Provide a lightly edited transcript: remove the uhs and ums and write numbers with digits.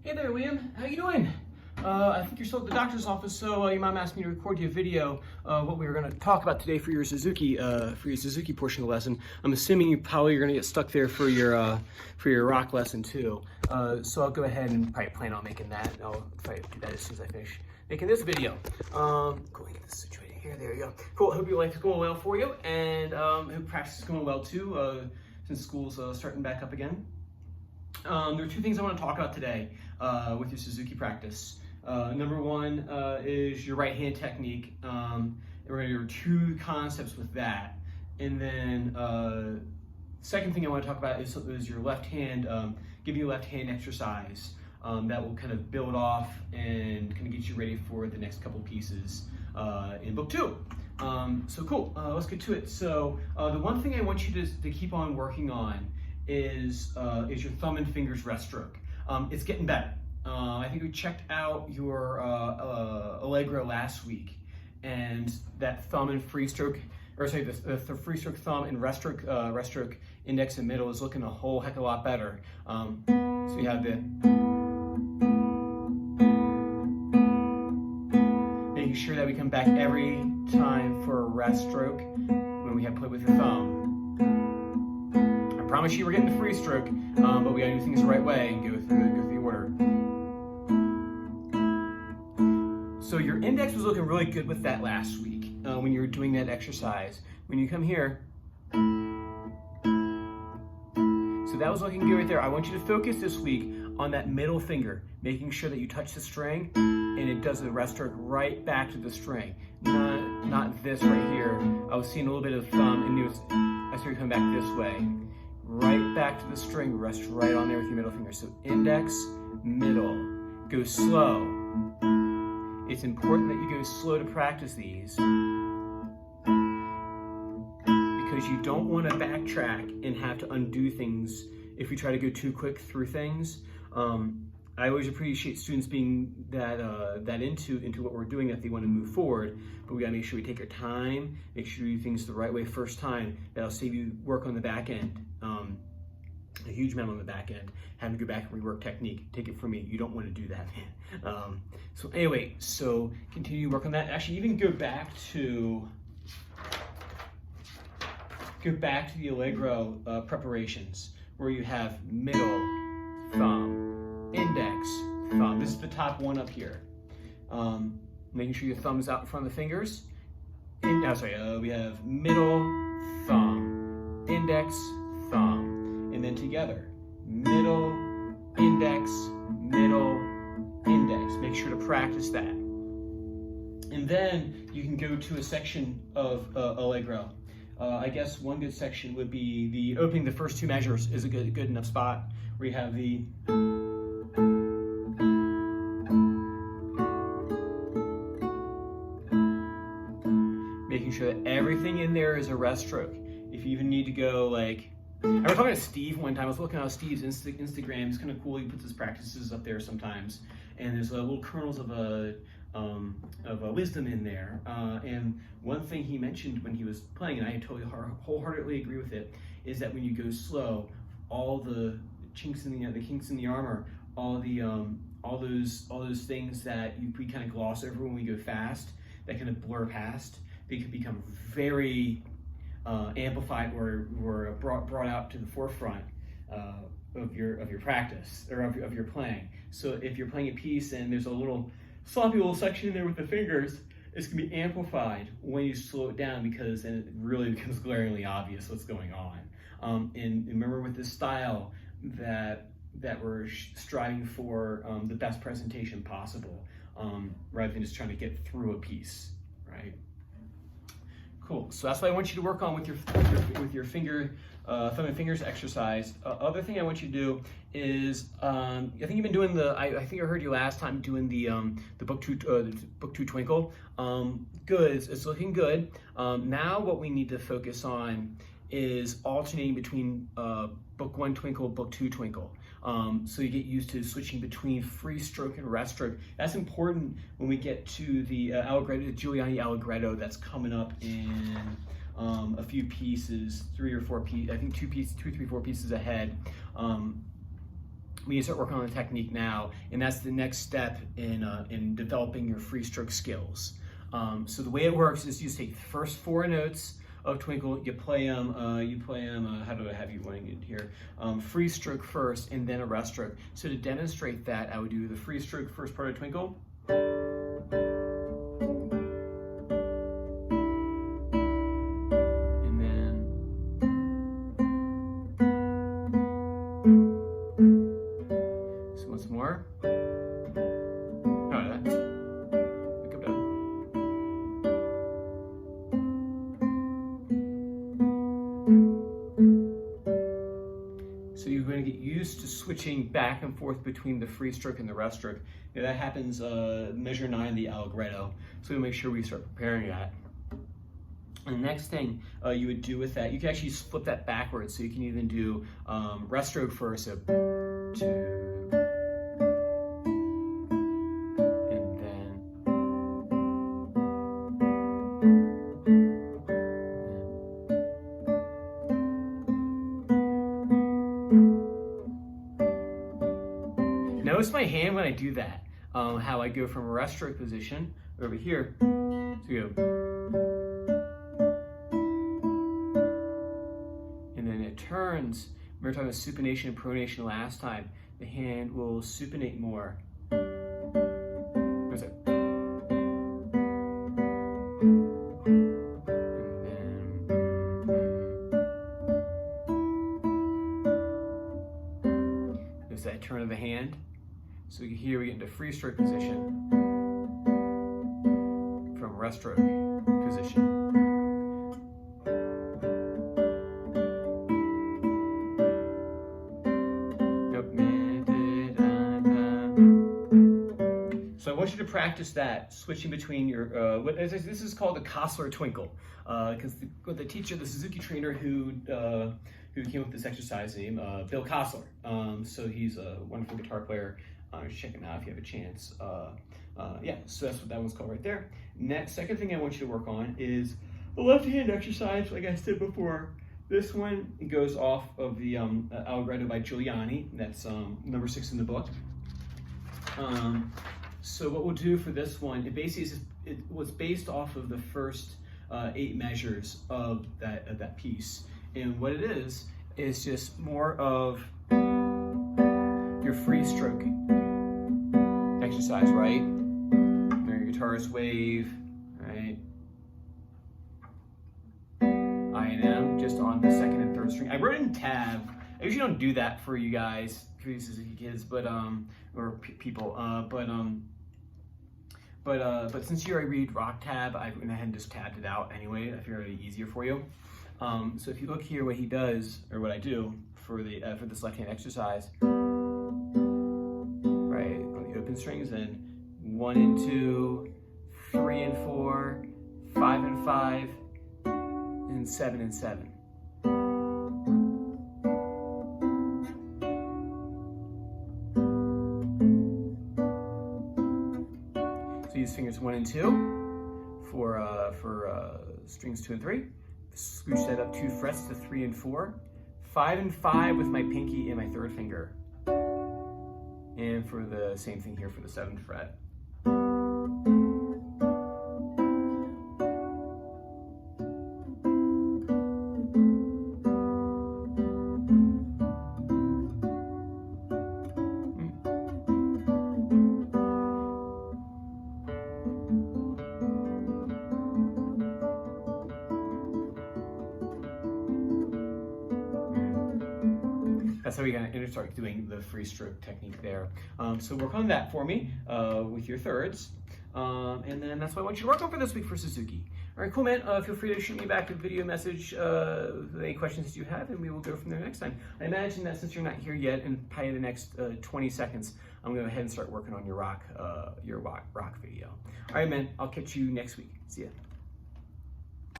Hey there, Liam. How you doing? I think you're still at the doctor's office, so your mom asked me to record you a video of what we were going to talk about today for your Suzuki portion of the lesson. I'm assuming you probably are going to get stuck there for your rock lesson too. So I'll go ahead and probably plan on making that. I'll try to do that as soon as I finish making this video. Go and get this situated here. There you go. Cool. Hope your life is going well for you, and hope practice is going well too. Since school's starting back up again. There are two things I want to talk about today with your Suzuki practice. Number one is your right hand technique. We're going to do two concepts with that. And then second thing I want to talk about is your left hand, give you a left hand exercise that will kind of build off and kind of get you ready for the next couple pieces in book 2. So cool, let's get to it. So the one thing I want you to keep on working on is your thumb and fingers rest stroke. It's getting better. I think we checked out your Allegro last week, and that thumb and free stroke, or sorry, the free stroke thumb and rest stroke index and middle is looking a whole heck of a lot better. So you have the making sure that we come back every time for a rest stroke when we have play with the thumb. I promise you we're getting the free stroke, but we gotta do things the right way and go through the order. So your index was looking really good with that last week when you were doing that exercise. When you come here, so that was looking good right there. I want you to focus this week on that middle finger, making sure that you touch the string and it does the rest stroke right back to the string. Not this right here. I was seeing a little bit of thumb and I started coming back this way. Right back to the string, rest right on there with your middle finger. So index, middle, go slow. It's important that you go slow to practice these because you don't want to backtrack and have to undo things if you try to go too quick through things. I always appreciate students being that into what we're doing, that they want to move forward, but we gotta make sure we take our time, make sure we do things the right way first time. That'll save you work on the back end, a huge amount on the back end. Having to go back and rework technique. Take it from me, you don't want to do that, man. So anyway, so continue to work on that. Actually, even go back to the Allegro preparations where you have middle, thumb, index, thumb. This is the top one up here. Making sure your thumb is out in front of the fingers. We have middle, thumb, index, thumb, and then together. Middle, index, middle, index. Make sure to practice that. And then you can go to a section of Allegro. I guess one good section would be the opening the first two measures is a good enough spot where you have the making sure that everything in there is a rest stroke. If you even need to go like, I was talking to Steve one time. I was looking at Steve's Instagram. It's kind of cool. He puts his practices up there sometimes, and there's little kernels of wisdom in there. And one thing he mentioned when he was playing, and I totally wholeheartedly agree with it, is that when you go slow, all the kinks in the armor, all those things that we kind of gloss over when we go fast, that kind of blur past, they could become very amplified or brought out to the forefront of your practice or of your playing. So if you're playing a piece and there's a little sloppy little section in there with the fingers, it's gonna be amplified when you slow it down because then it really becomes glaringly obvious what's going on. And remember with this style that we're striving for the best presentation possible, rather than just trying to get through a piece, right? Cool. So that's what I want you to work on with your finger, thumb and fingers exercise. Other thing I want you to do is, I think you've been doing I think I heard you last time doing the book two Twinkle. Good. It's looking good. Now what we need to focus on is alternating between book 1 Twinkle, book 2 Twinkle. So you get used to switching between free stroke and rest stroke. That's important when we get to the Giuliani Allegretto that's coming up in a few pieces, 3 or 4 pieces, I think 2, 3, 4 pieces ahead. we need to start working on the technique now, and that's the next step in developing your free stroke skills. So the way it works is you just take the first 4 notes of Twinkle, you play them, how do I have you going in here? Free stroke first and then a rest stroke. So to demonstrate that, I would do the free stroke first part of Twinkle. And then so once more. So you're going to get used to switching back and forth between the free stroke and the rest stroke. That happens measure 9, the allegretto. So we'll make sure we start preparing that. And the next thing you would do with that, you can actually flip that backwards. So you can even do rest stroke first, so 2, and then notice my hand when I do that, how I go from a rest stroke position over here to go, and then it turns. We were talking about supination and pronation last time. The hand will supinate more. There's a, there's that turn of the hand. So here we get into free stroke position from rest stroke position. So I want you to practice that, switching between your, this is called the Kossler Twinkle, because the teacher, the Suzuki trainer who came up with this exercise named Bill Kossler. So he's a wonderful guitar player. Just check him out if you have a chance. Yeah, so that's what that one's called right there. Next, second thing I want you to work on is the left hand exercise, like I said before. This one goes off of the Allegretto by Giuliani. That's number 6 in the book. So what we'll do for this one, it basically is, it was based off of the first 8 measures of that piece. And what it is just more of your free stroke exercise, right? Your guitarist wave, right? I and M just on the 2nd and 3rd string. I wrote in tab. I usually don't do that for you guys, for you Suzuki kids, but or people, but since you already read rock tab, I went ahead and just tabbed it out anyway. I figured it'd be easier for you. So if you look here, what he does, or what I do for this left hand exercise, right on the open strings, and 1 and 2, 3 and 4, 5 and 5, and 7 and 7. So use fingers 1 and 2 for strings 2 and 3. Scooch that up 2 frets to 3 and 4. 5 and 5 with my pinky and my 3rd finger. And for the same thing here for the 7th fret. That's how we're going to start doing the free stroke technique there. So work on that for me with your thirds. And then that's what I want you to work on for this week for Suzuki. All right, cool, man. Feel free to shoot me back a video message with any questions that you have, and we will go from there next time. I imagine that since you're not here yet, in probably the next 20 seconds, I'm going to go ahead and start working on your rock video. All right, man. I'll catch you next week. See ya.